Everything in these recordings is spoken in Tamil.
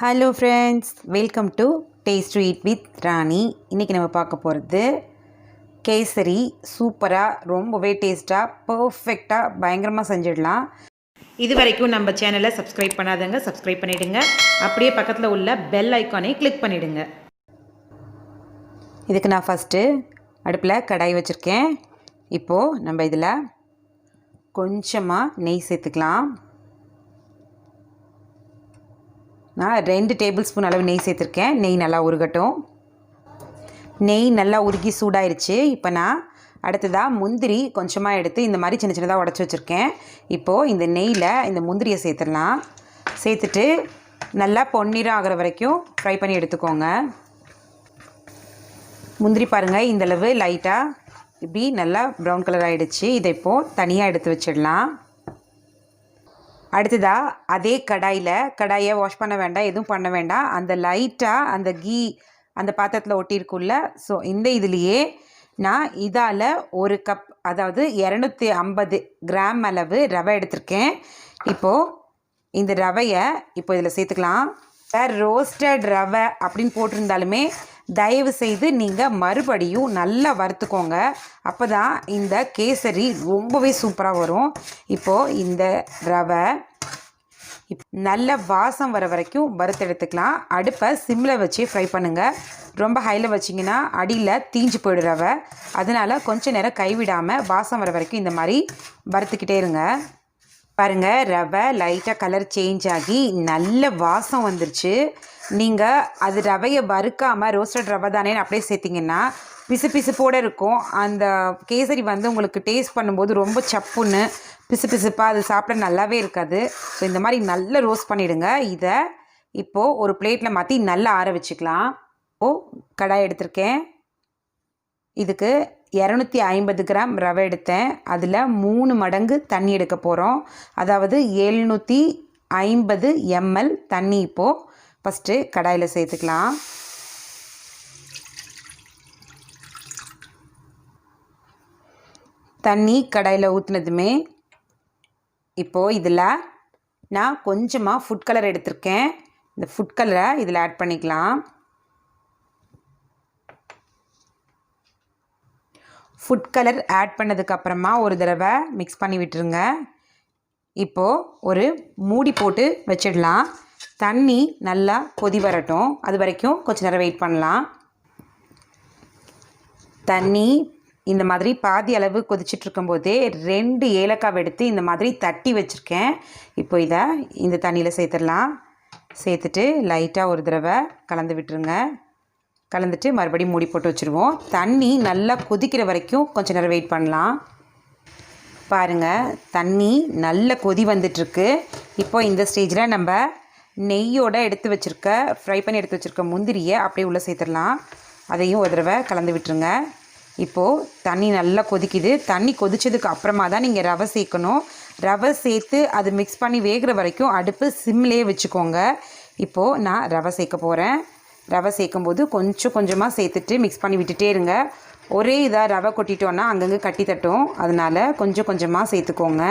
Hello friends, welcome to taste to eat with Rani. இன்றைக்கி நம்ம பார்க்க போகிறது கேசரி. சூப்பராக, ரொம்பவே டேஸ்ட்டாக, பர்ஃபெக்டாக, பயங்கரமாக செஞ்சிடலாம். இது வரைக்கும் நம்ம சேனலை சப்ஸ்கிரைப் பண்ணாதங்க, சப்ஸ்கிரைப் பண்ணிவிடுங்க. அப்படியே பக்கத்தில் உள்ள பெல் ஐக்கானை கிளிக் பண்ணிவிடுங்க. இதுக்கு நான் ஃபஸ்ட்டு அடுப்பில் கடாய் வச்சுருக்கேன். இப்போது நம்ம இதில் கொஞ்சமாக நெய் சேர்த்துக்கலாம். நான் 2 டேபிள் ஸ்பூன் அளவு நெய் சேர்த்துருக்கேன். நெய் நல்லா உருகட்டும். நெய் நல்லா உருகி சூடாயிருச்சு. இப்போ நான் அடுத்ததாக முந்திரி கொஞ்சமாக எடுத்து இந்த மாதிரி சின்ன சின்னதாக உடச்சி வச்சுருக்கேன். இப்போது இந்த நெய்யில் இந்த முந்திரியை சேர்த்துடலாம். சேர்த்துட்டு நல்லா பொன்னிறம் ஆகிற வரைக்கும் ஃப்ரை பண்ணி எடுத்துக்கோங்க. முந்திரி பாருங்கள், இந்தளவு லைட்டாக இப்படி நல்லா ப்ரௌன் கலர் ஆகிடுச்சு. இதை இப்போது தனியாக எடுத்து வச்சிடலாம். அடுத்ததாக அதே கடாயை வாஷ் பண்ண வேண்டாம், எதுவும் பண்ண வேண்டாம். அந்த லைட்டாக அந்த கீ அந்த பாத்திரத்தில் ஒட்டியிருக்குள்ள. ஸோ இந்த இதுலேயே நான் இதால் 1 கப், அதாவது 250 கிராம் அளவு ரவை எடுத்திருக்கேன். இப்போது இந்த ரவையை இப்போ இதில் சேர்த்துக்கலாம். ரோஸ்டட் ரவை அப்படின்னு போட்டிருந்தாலுமே தயவு செய்து நீங்கள் மறுபடியும் நல்லா வறுத்துக்கோங்க. அப்போ தான் இந்த கேசரி ரொம்பவே சூப்பராக வரும். இப்போது இந்த ரவை நல்ல வாசம் வர வரைக்கும் வறுத்து எடுத்துக்கலாம். அடுப்பை சிம்மில் வச்சு ஃப்ரை பண்ணுங்கள். ரொம்ப ஹையில் வச்சிங்கன்னா அடியில் தீஞ்சு போய்டும் ரவை. அதனால் கொஞ்சம் நேரம் கைவிடாமல் வாசம் வர வரைக்கும் இந்த மாதிரி வறுத்துக்கிட்டே இருங்க. பாருங்கள், ரவை லைட்டாக கலர் சேஞ்ச் ஆகி நல்ல வாசம் வந்துருச்சு. நீங்கள் அது ரவையை வறுக்காமல் ரோஸ்டட் ரவை தானேன்னு அப்படியே சேர்த்திங்கன்னா பிசு பிசுப்போடு இருக்கும். அந்த கேசரி உங்களுக்கு டேஸ்ட் பண்ணும்போது ரொம்ப சப்புன்னு பிசு பிசுப்பாக அது சாப்பிட நல்லாவே இருக்காது. ஸோ இந்த மாதிரி நல்லா ரோஸ்ட் பண்ணிவிடுங்க. இதை இப்போது ஒரு பிளேட்டில் மாற்றி நல்லா ஆற வச்சுக்கலாம். இப்போது கடாய் எடுத்திருக்கேன். இதுக்கு 250 கிராம் ரவை எடுத்தேன். அதில் 3 மடங்கு தண்ணி எடுக்க போகிறோம். அதாவது 750 ml தண்ணி இப்போது ஃபஸ்ட்டு கடாயில் சேர்த்துக்கலாம். தண்ணி கடாயில் ஊற்றினதுமே இப்போது இதில் நான் கொஞ்சமாக ஃபுட் கலர் எடுத்திருக்கேன். இந்த ஃபுட் கலரை இதில் ஆட் பண்ணிக்கலாம். ஃபுட் கலர் ஆட் பண்ணதுக்கப்புறமா ஒரு தடவை மிக்ஸ் பண்ணி விட்டுருங்க. இப்போது ஒரு மூடி போட்டு வச்சிடலாம். தண்ணி நல்லா கொதி வரட்டும். அது வரைக்கும் கொஞ்சம் நேரம் வெயிட் பண்ணலாம். தண்ணி இந்த மாதிரி பாதி அளவு கொதிச்சிட்ருக்கும்போதே 2 ஏலக்காய் எடுத்து இந்த மாதிரி தட்டி வச்சுருக்கேன். இப்போ இதை இந்த தண்ணியில் சேர்த்துடலாம். சேர்த்துட்டு லைட்டாக ஒரு தடவை கலந்து விட்டுருங்க. கலந்துட்டு மறுபடியும் மூடி போட்டு வச்சுருவோம். தண்ணி நல்லா கொதிக்கிற வரைக்கும் கொஞ்சம் நேரம் வெயிட் பண்ணலாம். பாருங்கள், தண்ணி நல்ல கொதி வந்துட்டுருக்கு. இப்போ இந்த ஸ்டேஜில் நம்ம நெய்யோடு ஃப்ரை பண்ணி எடுத்து வச்சுருக்க முந்திரியை அப்படியே உள்ளே சேர்த்துடலாம். அதையும் ஒரு தடவை கலந்து விட்டுருங்க. இப்போது தண்ணி நல்லா கொதிக்குது. தண்ணி கொதித்ததுக்கு அப்புறமா தான் நீங்கள் ரவை சேர்க்கணும். ரவை சேர்த்து அது மிக்ஸ் பண்ணி வேகிற வரைக்கும் அடுப்பு சிம்லேயே வச்சுக்கோங்க. இப்போது நான் ரவை சேர்க்க போகிறேன். ரவை சேர்க்கும்போது கொஞ்சம் கொஞ்சமாக சேர்த்துட்டு மிக்ஸ் பண்ணி விட்டுட்டே இருங்க. ஒரே இதாக ரவை கொட்டிட்டோன்னா அங்கங்கே கட்டி தட்டும். அதனால் கொஞ்சம் கொஞ்சமாக சேர்த்துக்கோங்க.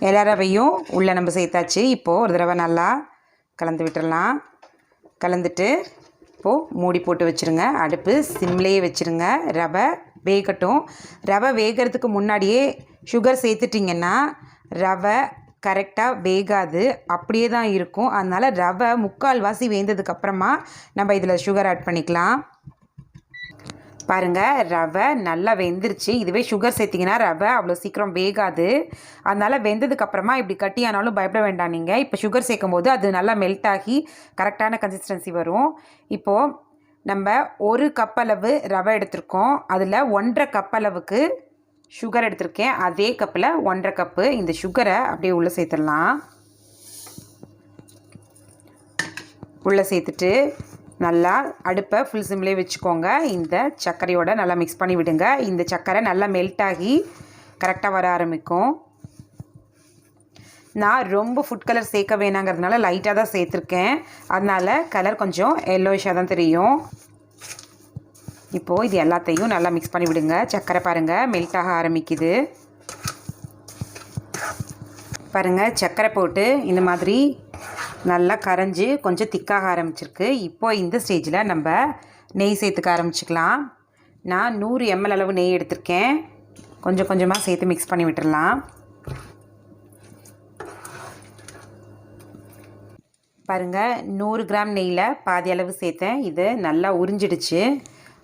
எல்லா ரவையும் உள்ளே நம்ம சேர்த்தாச்சு. இப்போது ஒரு தடவை நல்லா கலந்து விட்டுடலாம். கலந்துட்டு இப்போது மூடி போட்டு வச்சுருங்க. அடுப்பு சிம்லேயே வச்சுருங்க. ரவை வேகட்டும். ரவை வேகிறதுக்கு முன்னாடியே சுகர் சேர்த்துட்டிங்கன்னா ரவை கரெக்டாக வேகாது, அப்படியே தான் இருக்கும். அதனால் ரவை 3/4 வேந்ததுக்கப்புறமா நம்ம இதில் சுகர் ஆட் பண்ணிக்கலாம். பாருங்கள், ரவை நல்லா வெந்துருச்சு. இதுவே சுகர் சேர்த்திங்கன்னா ரவை அவ்வளோ சீக்கிரம் வேகாது. அதனால் வெந்ததுக்கப்புறமா இப்படி கட்டியானாலும் பயப்பட வேண்டாம். நீங்கள் இப்போ சுகர் சேர்க்கும் போது அது நல்லா மெல்ட் ஆகி கரெக்டான கன்சிஸ்டன்சி வரும். இப்போது நம்ம 1 கப் அளவு ரவை எடுத்திருக்கோம். அதில் 1.5 கப் அளவுக்கு சுகர் எடுத்திருக்கேன். அதே கப்பில் 1.5 கப்பு இந்த சுகரை அப்படியே உள்ளே சேர்த்துடலாம். உள்ளே சேர்த்துட்டு நல்லா அடுப்பை ஃபுல் சிம்லேயே வச்சுக்கோங்க. இந்த சர்க்கரையோட நல்லா மிக்ஸ் பண்ணி விடுங்க. இந்த சர்க்கரை நல்லா மெல்ட் ஆகி கரெக்டாக வர ஆரம்பிக்கும். நான் ரொம்ப ஃபுட் கலர் சேர்க்க வேணாங்கிறதுனால லைட்டாக தான் சேர்த்துருக்கேன். அதனால் கலர் கொஞ்சம் எல்லோயிஷாக தான் தெரியும். இப்போது இது எல்லாத்தையும் நல்லா மிக்ஸ் பண்ணி விடுங்க. சர்க்கரை பாருங்கள் மெல்ட் ஆக ஆரம்பிக்குது. பாருங்கள், சர்க்கரை போட்டு இந்த மாதிரி நல்லா கரைஞ்சி கொஞ்சம் திக்காக ஆரம்பிச்சிருக்கு. இப்போது இந்த ஸ்டேஜில் நம்ம நெய் சேர்த்துக்க ஆரம்பிச்சிக்கலாம். நான் 100 ml அளவு நெய் எடுத்திருக்கேன். கொஞ்சம் கொஞ்சமாக சேர்த்து மிக்ஸ் பண்ணி விட்டுடலாம். பாருங்கள், 100 கிராம் நெய்யில் பாதி அளவு சேர்த்தேன். இது நல்லா உறிஞ்சிடுச்சு.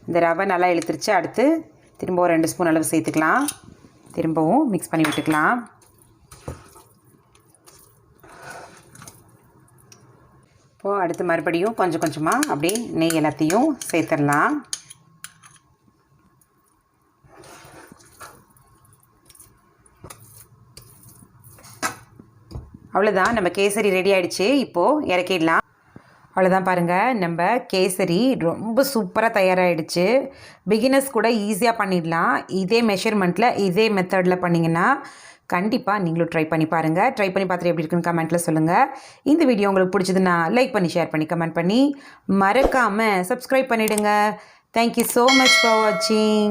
இந்த ரவை நல்லா இழுத்துருச்சு. அடுத்து திரும்ப ஒரு 2 ஸ்பூன் அளவு சேர்த்துக்கலாம். திரும்பவும் மிக்ஸ் பண்ணி விட்டுக்கலாம். இப்போது அடுத்து மறுபடியும் கொஞ்சம் கொஞ்சமாக அப்படியே நெய் எல்லாத்தையும் சேர்த்துடலாம். அவ்வளோதான், நம்ம கேசரி ரெடி ஆகிடுச்சு. இப்போது இறக்கிடலாம். அவ்வளோதான் பாருங்கள், நம்ம கேசரி ரொம்ப சூப்பராக தயாராகிடுச்சு. பிகினர்ஸ் கூட ஈஸியாக பண்ணிடலாம். இதே மெஷர்மெண்ட்டில் இதே மெத்தடில் பண்ணிங்கன்னா கண்டிப்பாக நீங்களும் ட்ரை பண்ணி பாருங்கள். ட்ரை பண்ணி பார்த்துட்டு எப்படி இருக்குன்னு கமெண்ட்டில் சொல்லுங்கள். இந்த வீடியோ உங்களுக்கு பிடிச்சதுன்னா லைக் பண்ணி, ஷேர் பண்ணி, கமெண்ட் பண்ணி, மறக்காமல் சப்ஸ்கிரைப் பண்ணிவிடுங்க. தேங்க்யூ ஸோ மச் ஃபார் வாட்சிங்.